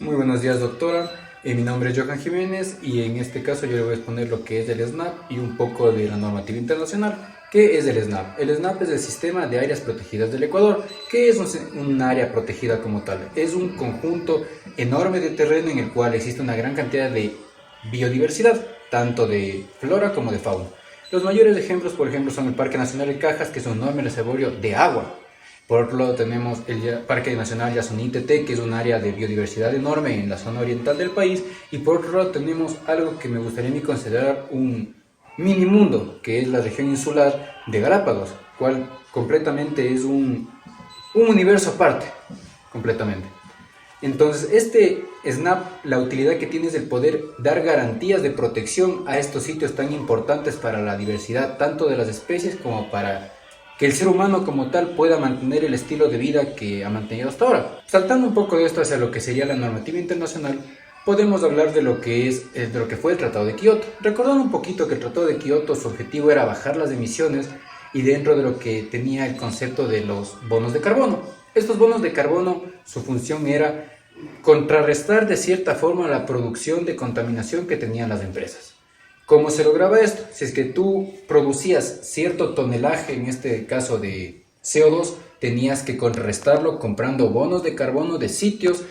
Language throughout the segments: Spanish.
Muy buenos días, doctora. Mi nombre es Johan Jiménez y en este caso yo le voy a exponer lo que es el SNAP y un poco de la normativa internacional. ¿Qué es el SNAP? El SNAP es el Sistema de Áreas Protegidas del Ecuador. ¿Qué es un área protegida como tal? Es un conjunto enorme de terreno en el cual existe una gran cantidad de biodiversidad, tanto de flora como de fauna. Los mayores ejemplos, por ejemplo, son el Parque Nacional de Cajas, que es un enorme reservorio de agua. Por otro lado tenemos el Parque Nacional Yasuní-Teté, que es un área de biodiversidad enorme en la zona oriental del país. Y por otro lado tenemos algo que me gustaría a mí considerar un mini mundo, que es la región insular de Galápagos, cual completamente es un universo aparte, completamente. Entonces, este SNAP, la utilidad que tiene es el poder dar garantías de protección a estos sitios tan importantes para la diversidad, tanto de las especies como para que el ser humano como tal pueda mantener el estilo de vida que ha mantenido hasta ahora. Saltando un poco de esto hacia lo que sería la normativa internacional, podemos hablar de lo que de lo que fue el Tratado de Kioto. Recordando un poquito que el Tratado de Kioto, su objetivo era bajar las emisiones y dentro de lo que tenía el concepto de los bonos de carbono. Estos bonos de carbono, su función era contrarrestar de cierta forma la producción de contaminación que tenían las empresas. ¿Cómo se lograba esto? Si es que tú producías cierto tonelaje, en este caso de CO2, tenías que contrarrestarlo comprando bonos de carbono de sitios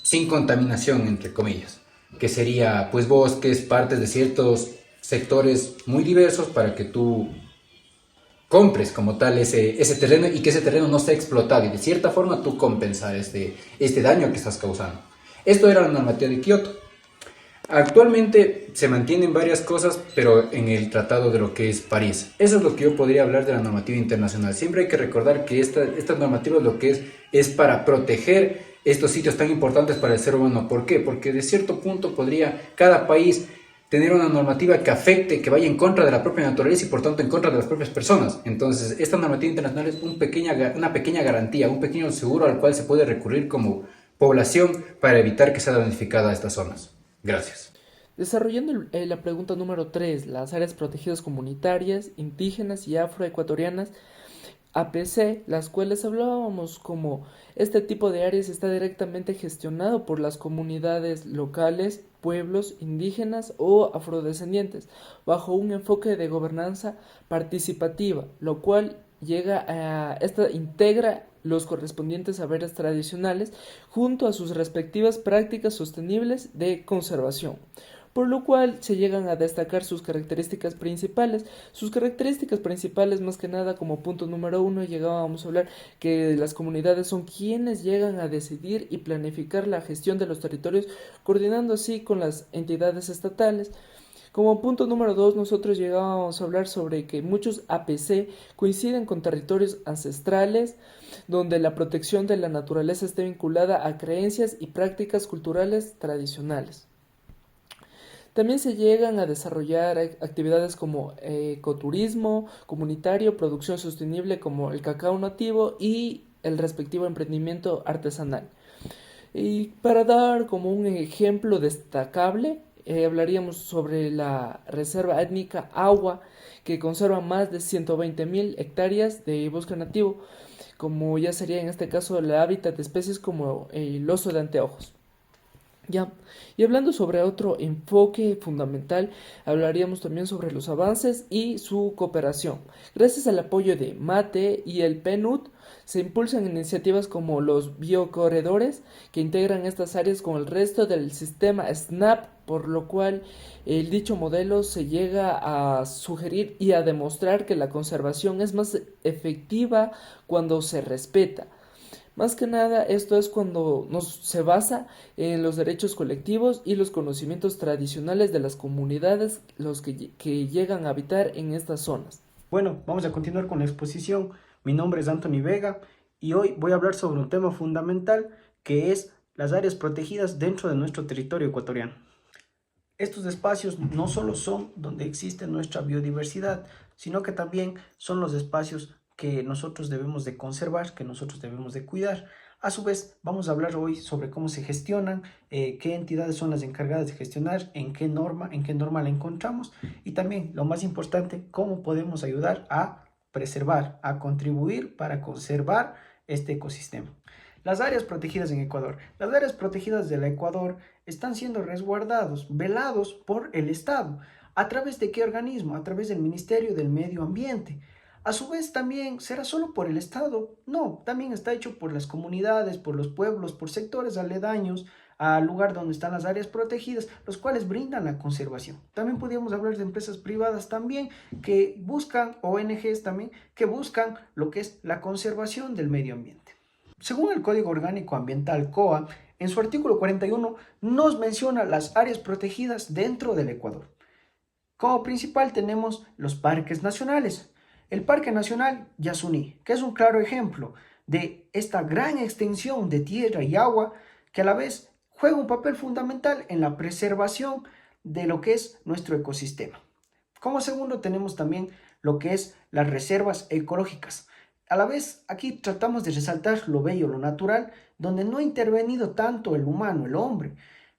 sin contaminación, entre comillas, que sería pues bosques, partes de ciertos sectores muy diversos para que tú compres como tal ese terreno y que ese terreno no sea explotado y de cierta forma tú compensar este daño que estás causando. Esto era la normativa de Kioto. Actualmente se mantienen varias cosas, pero en el tratado de lo que es París. Eso es lo que yo podría hablar de la normativa internacional. Siempre hay que recordar que esta normativa lo que es para proteger estos sitios tan importantes para el ser humano. ¿Por qué? Porque de cierto punto podría cada país tener una normativa que afecte, que vaya en contra de la propia naturaleza y por tanto en contra de las propias personas. Entonces, esta normativa internacional es una pequeña garantía, un pequeño seguro al cual se puede recurrir como población para evitar que sea damnificada a estas zonas. Gracias. Desarrollando la pregunta número 3, las áreas protegidas comunitarias, indígenas y afroecuatorianas, APC, las cuales hablábamos como este tipo de áreas está directamente gestionado por las comunidades locales, pueblos indígenas o afrodescendientes, bajo un enfoque de gobernanza participativa, lo cual esta integra los correspondientes saberes tradicionales junto a sus respectivas prácticas sostenibles de conservación, por lo cual se llegan a destacar sus características principales. Sus características principales, más que nada, como punto número 1, llegábamos a hablar que las comunidades son quienes llegan a decidir y planificar la gestión de los territorios, coordinando así con las entidades estatales. Como punto número 2, nosotros llegábamos a hablar sobre que muchos APC coinciden con territorios ancestrales, donde la protección de la naturaleza está vinculada a creencias y prácticas culturales tradicionales. También se llegan a desarrollar actividades como ecoturismo comunitario, producción sostenible como el cacao nativo y el respectivo emprendimiento artesanal. Y para dar como un ejemplo destacable, hablaríamos sobre la reserva étnica Agua, que conserva más de 120.000 hectáreas de bosque nativo, como ya sería en este caso el hábitat de especies como el oso de anteojos. Ya, y hablando sobre otro enfoque fundamental, hablaríamos también sobre los avances y su cooperación. Gracias al apoyo de MATE y el PNUD, se impulsan iniciativas como los biocorredores que integran estas áreas con el resto del sistema SNAP, por lo cual el dicho modelo se llega a sugerir y a demostrar que la conservación es más efectiva cuando se respeta. Más que nada, esto es cuando se basa en los derechos colectivos y los conocimientos tradicionales de las comunidades los que llegan a habitar en estas zonas. Bueno, vamos a continuar con la exposición. Mi nombre es Anthony Vega y hoy voy a hablar sobre un tema fundamental que es las áreas protegidas dentro de nuestro territorio ecuatoriano. Estos espacios no solo son donde existe nuestra biodiversidad, sino que también son los espacios que nosotros debemos de conservar, que nosotros debemos de cuidar. A su vez, vamos a hablar hoy sobre cómo se gestionan, qué entidades son las encargadas de gestionar, en qué norma la encontramos y también, lo más importante, cómo podemos ayudar a preservar, a contribuir para conservar este ecosistema. Las áreas protegidas en Ecuador. Las áreas protegidas del Ecuador están siendo resguardados, velados por el Estado. ¿A través de qué organismo? A través del Ministerio del Medio Ambiente. A su vez también será solo por el Estado. No, también está hecho por las comunidades, por los pueblos, por sectores aledaños al lugar donde están las áreas protegidas, los cuales brindan la conservación. También podríamos hablar de empresas privadas también que buscan, ONGs también, que buscan lo que es la conservación del medio ambiente. Según el Código Orgánico Ambiental COA, en su artículo 41 nos menciona las áreas protegidas dentro del Ecuador. Como principal tenemos los parques nacionales. El Parque Nacional Yasuní, que es un claro ejemplo de esta gran extensión de tierra y agua que a la vez juega un papel fundamental en la preservación de lo que es nuestro ecosistema. Como segundo tenemos también lo que es las reservas ecológicas. A la vez aquí tratamos de resaltar lo bello, lo natural, donde no ha intervenido tanto el humano, el hombre,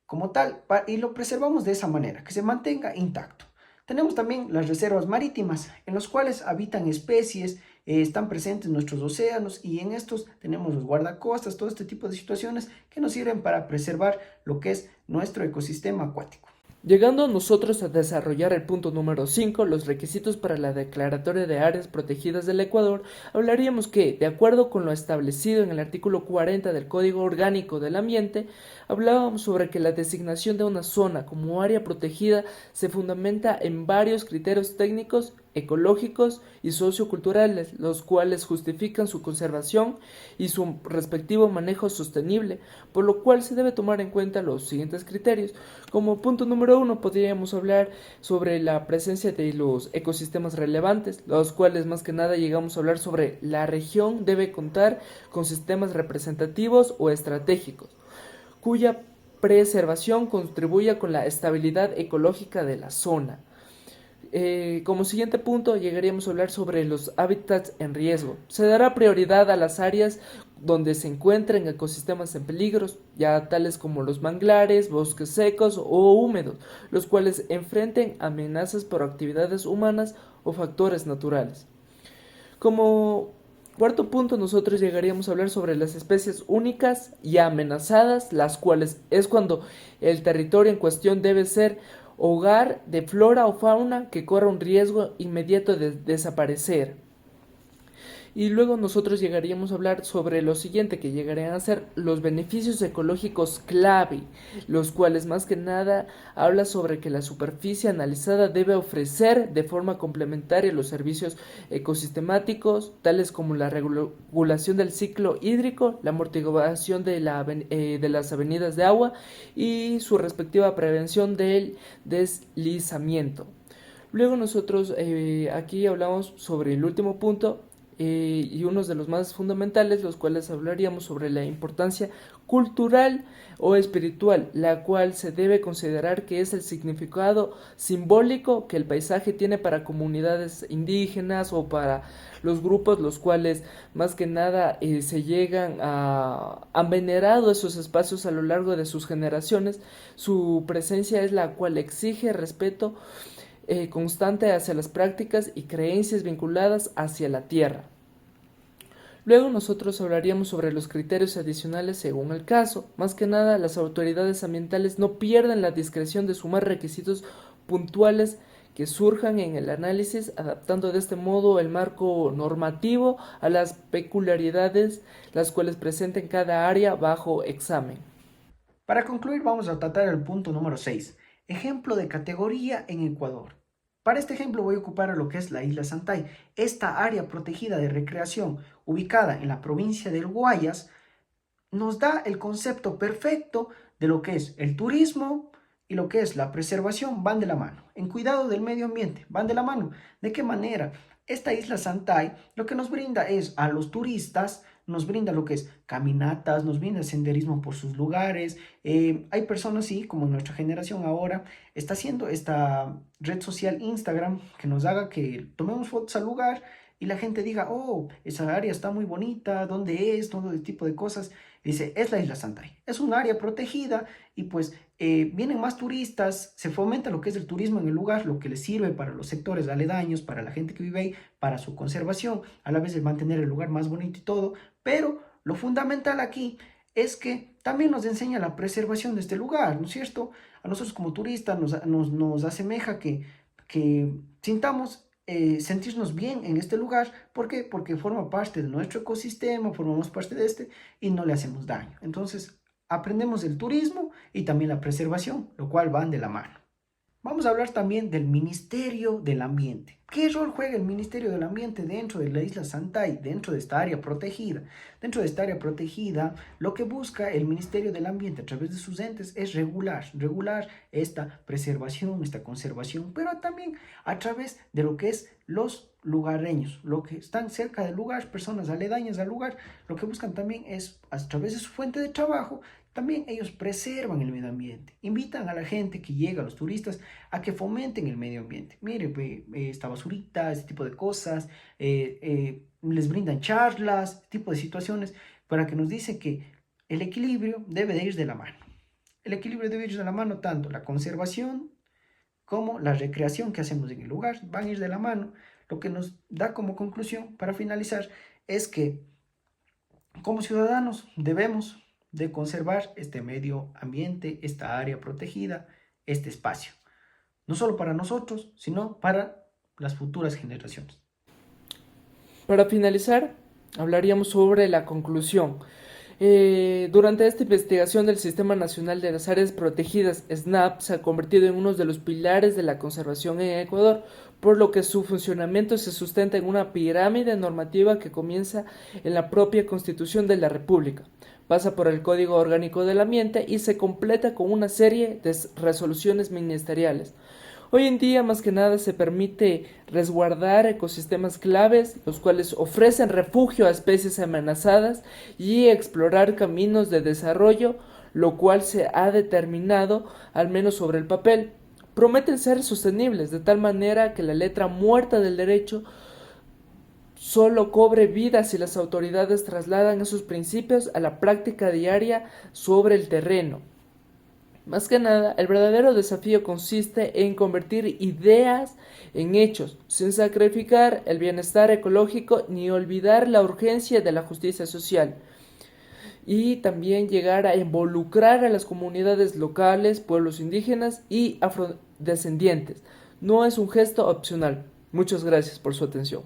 como tal, y lo preservamos de esa manera, que se mantenga intacto. Tenemos también las reservas marítimas, en las cuales habitan especies, están presentes nuestros océanos y en estos tenemos los guardacostas, todo este tipo de situaciones que nos sirven para preservar lo que es nuestro ecosistema acuático. Llegando nosotros a desarrollar el punto número 5, los requisitos para la declaratoria de áreas protegidas del Ecuador, hablaríamos que, de acuerdo con lo establecido en el artículo 40 del Código Orgánico del Ambiente, hablábamos sobre que la designación de una zona como área protegida se fundamenta en varios criterios técnicos, ecológicos y socioculturales, los cuales justifican su conservación y su respectivo manejo sostenible, por lo cual se debe tomar en cuenta los siguientes criterios. Como punto número 1 podríamos hablar sobre la presencia de los ecosistemas relevantes, los cuales más que nada llegamos a hablar sobre la región debe contar con sistemas representativos o estratégicos, cuya preservación contribuya con la estabilidad ecológica de la zona. Como siguiente punto llegaríamos a hablar sobre los hábitats en riesgo. Se dará prioridad a las áreas donde se encuentren ecosistemas en peligro, ya tales como los manglares, bosques secos o húmedos, los cuales enfrenten amenazas por actividades humanas o factores naturales. Como cuarto punto nosotros llegaríamos a hablar sobre las especies únicas y amenazadas, las cuales es cuando el territorio en cuestión debe ser hogar de flora o fauna que corra un riesgo inmediato de desaparecer. Y luego nosotros llegaríamos a hablar sobre lo siguiente, que llegarían a ser los beneficios ecológicos clave, los cuales más que nada habla sobre que la superficie analizada debe ofrecer de forma complementaria los servicios ecosistemáticos, tales como la regulación del ciclo hídrico, la amortiguación de las avenidas de agua y su respectiva prevención del deslizamiento. Luego nosotros aquí hablamos sobre el último punto, y uno de los más fundamentales, los cuales hablaríamos sobre la importancia cultural o espiritual, la cual se debe considerar que es el significado simbólico que el paisaje tiene para comunidades indígenas o para los grupos los cuales más que nada han venerado esos espacios a lo largo de sus generaciones. Su presencia es la cual exige respeto constante hacia las prácticas y creencias vinculadas hacia la tierra. Luego nosotros hablaríamos sobre los criterios adicionales según el caso. Más que nada, las autoridades ambientales no pierden la discreción de sumar requisitos puntuales que surjan en el análisis, adaptando de este modo el marco normativo a las peculiaridades las cuales presenten cada área bajo examen. Para concluir, vamos a tratar el punto número 6, ejemplo de categoría en Ecuador. Para este ejemplo voy a ocupar lo que es la isla Santay. Esta área protegida de recreación ubicada en la provincia del Guayas nos da el concepto perfecto de lo que es el turismo y lo que es la preservación, van de la mano. En cuidado del medio ambiente, van de la mano. ¿De qué manera? Esta isla Santay lo que nos brinda es a los turistas, nos brinda lo que es caminatas, nos brinda senderismo por sus lugares. Hay personas, sí, como en nuestra generación ahora, está haciendo esta red social Instagram que nos haga que tomemos fotos al lugar y la gente diga, oh, esa área está muy bonita, ¿dónde es? Todo ese tipo de cosas. Dice, es la isla Santay. Es un área protegida y pues vienen más turistas, se fomenta lo que es el turismo en el lugar, lo que les sirve para los sectores aledaños, para la gente que vive ahí, para su conservación, a la vez de mantener el lugar más bonito y todo, pero lo fundamental aquí es que también nos enseña la preservación de este lugar, ¿no es cierto? A nosotros como turistas nos asemeja que sintamos sentirnos bien en este lugar. ¿Por qué? Porque forma parte de nuestro ecosistema, formamos parte de este y no le hacemos daño. Entonces, aprendemos el turismo y también la preservación, lo cual van de la mano. Vamos a hablar también del Ministerio del Ambiente. ¿Qué rol juega el Ministerio del Ambiente dentro de la isla Santay, dentro de esta área protegida? Dentro de esta área protegida, lo que busca el Ministerio del Ambiente a través de sus entes es regular esta preservación, esta conservación, pero también a través de lo que es los lugareños, lo que están cerca del lugar, personas aledañas al lugar, lo que buscan también es, a través de su fuente de trabajo, también ellos preservan el medio ambiente, invitan a la gente que llega, a los turistas, a que fomenten el medio ambiente. Mire, esta basurita, este tipo de cosas, les brindan charlas, este tipo de situaciones, para que nos dice que el equilibrio debe de ir de la mano. El equilibrio debe ir de la mano tanto la conservación como la recreación que hacemos en el lugar, van a ir de la mano. Lo que nos da como conclusión, para finalizar, es que como ciudadanos debemos de conservar este medio ambiente, esta área protegida, este espacio. No solo para nosotros, sino para las futuras generaciones. Para finalizar, hablaríamos sobre la conclusión. Durante esta investigación del Sistema Nacional de las Áreas Protegidas, SNAP se ha convertido en uno de los pilares de la conservación en Ecuador, por lo que su funcionamiento se sustenta en una pirámide normativa que comienza en la propia Constitución de la República, pasa por el Código Orgánico del Ambiente y se completa con una serie de resoluciones ministeriales. Hoy en día, más que nada, se permite resguardar ecosistemas claves, los cuales ofrecen refugio a especies amenazadas y explorar caminos de desarrollo, lo cual se ha determinado, al menos sobre el papel, prometen ser sostenibles, de tal manera que la letra muerta del derecho solo cobre vida si las autoridades trasladan esos principios a la práctica diaria sobre el terreno. Más que nada, el verdadero desafío consiste en convertir ideas en hechos, sin sacrificar el bienestar ecológico ni olvidar la urgencia de la justicia social. Y también llegar a involucrar a las comunidades locales, pueblos indígenas y afrodescendientes. No es un gesto opcional. Muchas gracias por su atención.